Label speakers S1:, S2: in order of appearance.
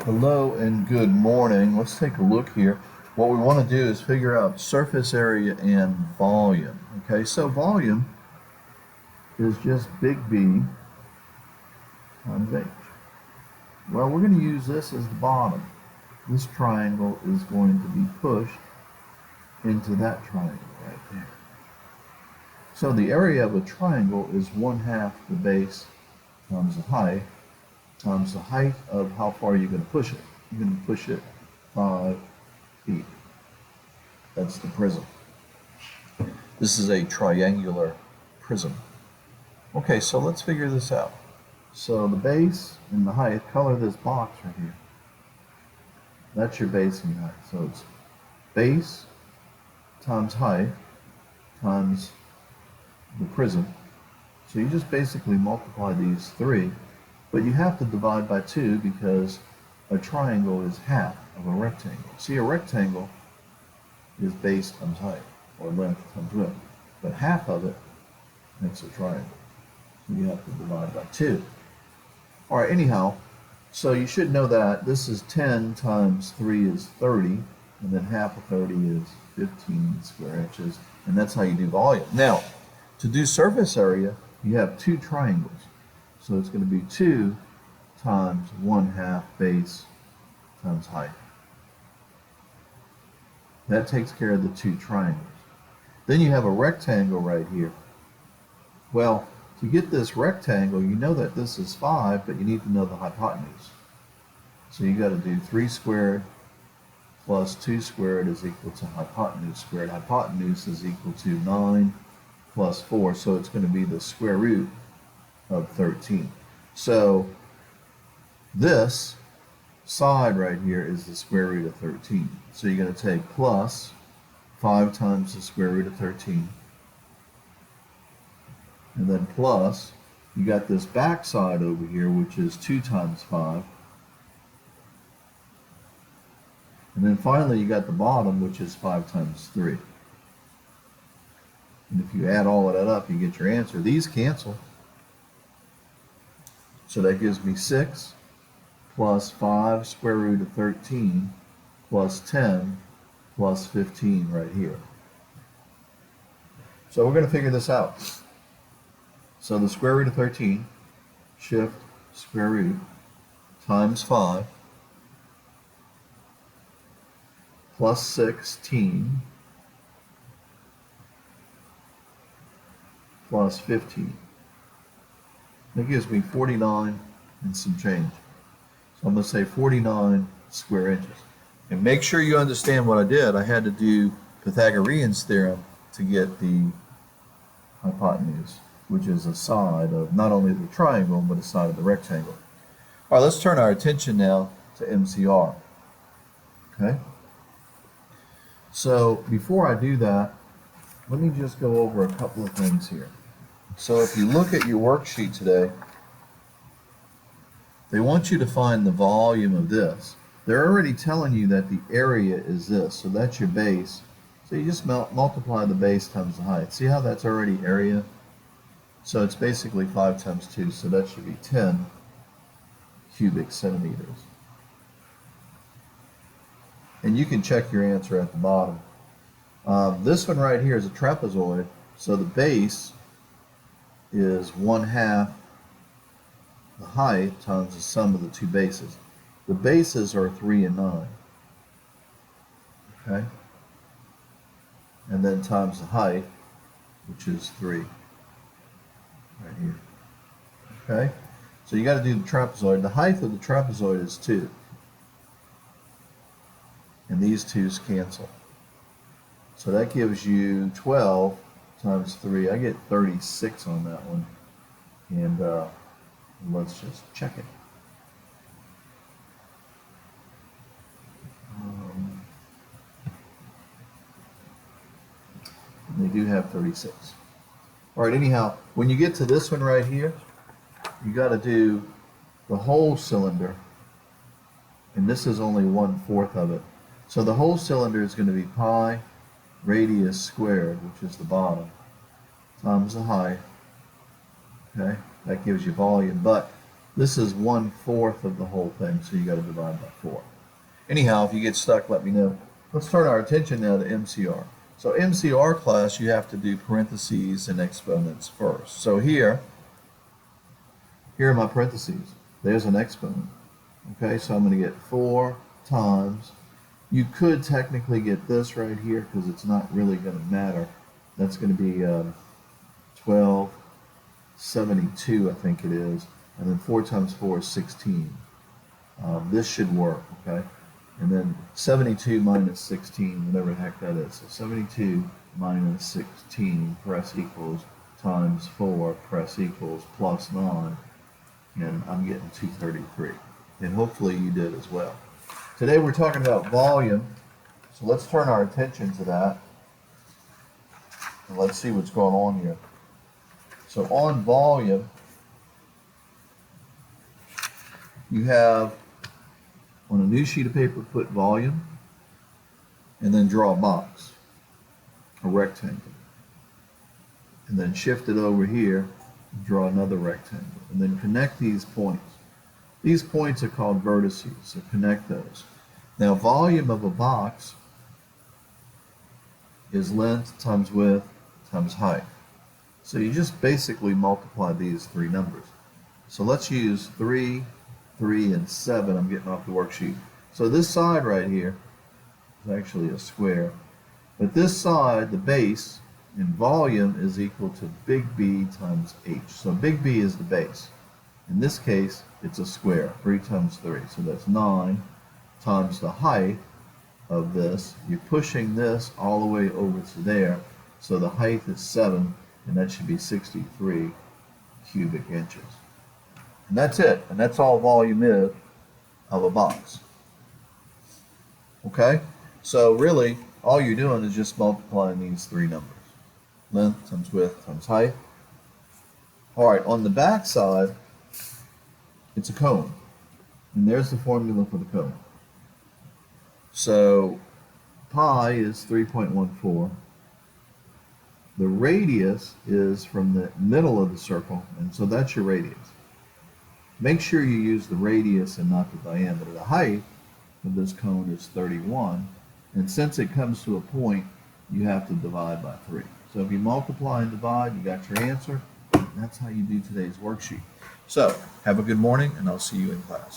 S1: Hello and good morning. Let's take a look here. What we want to do is figure out surface area and volume. Okay, so volume is just big B times H. Well, we're going to use this as the bottom. This triangle is going to be pushed into that triangle right there. So the area of a triangle is 1/2 the base times the height of how far you're going to push it. You're going to push it 5 feet. That's the prism. This is a triangular prism. Okay, so let's figure this out. So the base and the height, color this box right here. That's your base and height. So it's base times height times the prism. So you just basically multiply these three, but you have to divide by 2 because a triangle is half of a rectangle. See, a rectangle is base times height, or length times width, but half of it makes a triangle. So you have to divide by 2. All right, anyhow, so you should know that this is 10 times 3 is 30, and then half of 30 is 15 square inches, and that's how you do volume. Now, to do surface area, you have 2 triangles. So it's going to be 2 times 1/2 base times height. That takes care of the 2 triangles. Then you have a rectangle right here. Well, to get this rectangle, you know that this is 5, but you need to know the hypotenuse. So you got to do 3 squared plus 2 squared is equal to hypotenuse squared. Hypotenuse is equal to 9 plus 4, so it's going to be the square root of 13. So this side right here is the square root of 13. So you're going to take plus 5 times the square root of 13. And then plus, you got this back side over here, which is 2 times 5. And then finally, you got the bottom, which is 5 times 3. And if you add all of that up, you get your answer. These cancel. So that gives me 6 plus 5 square root of 13 plus 10 plus 15 right here. So we're going to figure this out. So the square root of 13, shift square root, times 5 plus 16 plus 15. That gives me 49 and some change. So I'm going to say 49 square inches. And make sure you understand what I did. I had to do Pythagorean's theorem to get the hypotenuse, which is a side of not only the triangle, but a side of the rectangle. All right, let's turn our attention now to MCR. Okay? So before I do that, let me just go over a couple of things here. So if you look at your worksheet today, they want you to find the volume of this. They're already telling you that the area is this, so that's your base. So you just multiply the base times the height. See how that's already area? So it's basically 5 times 2, so that should be 10 cubic centimeters. And you can check your answer at the bottom. This one right here is a trapezoid, so the base is 1/2 the height times the sum of the 2 bases. The bases are 3 and 9. Okay? And then times the height, which is 3. Right here. Okay? So you got to do the trapezoid. The height of the trapezoid is 2. And these 2's cancel. So that gives you 12 times 3. I get 36 on that one. And let's just check it. They do have 36. All right, anyhow, when you get to this one right here, you got to do the whole cylinder, and this is only 1/4 of it. So the whole cylinder is going to be pi radius squared, which is the bottom, times the height. Okay, that gives you volume. But This is 1/4 of the whole thing, so you got to divide by 4. Anyhow, if you get stuck, let me know. Let's turn our attention now to MCR. So MCR class, you have to do parentheses and exponents first. So here are my parentheses. There's an exponent. Okay, so I'm going to get 4 times. You could technically get this right here because it's not really going to matter. That's going to be 1272, I think it is. And then 4 times 4 is 16. This should work, okay? And then 72 minus 16, whatever the heck that is. So 72 minus 16, press equals, times 4, press equals, plus 9. And I'm getting 233. And hopefully you did as well. Today we're talking about volume. So let's turn our attention to that. And let's see what's going on here. So on volume, you have on a new sheet of paper, put volume, and then draw a box, a rectangle. And then shift it over here, and draw another rectangle. And then connect these points. These points are called vertices, so connect those. Now, volume of a box is length times width times height. So you just basically multiply these 3 numbers. So let's use 3, 3, and 7. I'm getting off the worksheet. So this side right here is actually a square. But this side, the base, in volume is equal to big B times H. So big B is the base. In this case, it's a square, 3 times 3. So that's 9 times the height of this. You're pushing this all the way over to there. So the height is 7, and that should be 63 cubic inches. And that's it. And that's all volume is of a box. Okay? So really, all you're doing is just multiplying these 3 numbers. Length times width times height. All right, on the back side, it's a cone. And there's the formula for the cone. So pi is 3.14. The radius is from the middle of the circle, and so that's your radius. Make sure you use the radius and not the diameter. The height of this cone is 31, and since it comes to a point, you have to divide by 3. So if you multiply and divide, you got your answer. That's how you do today's worksheet. So, have a good morning, and I'll see you in class.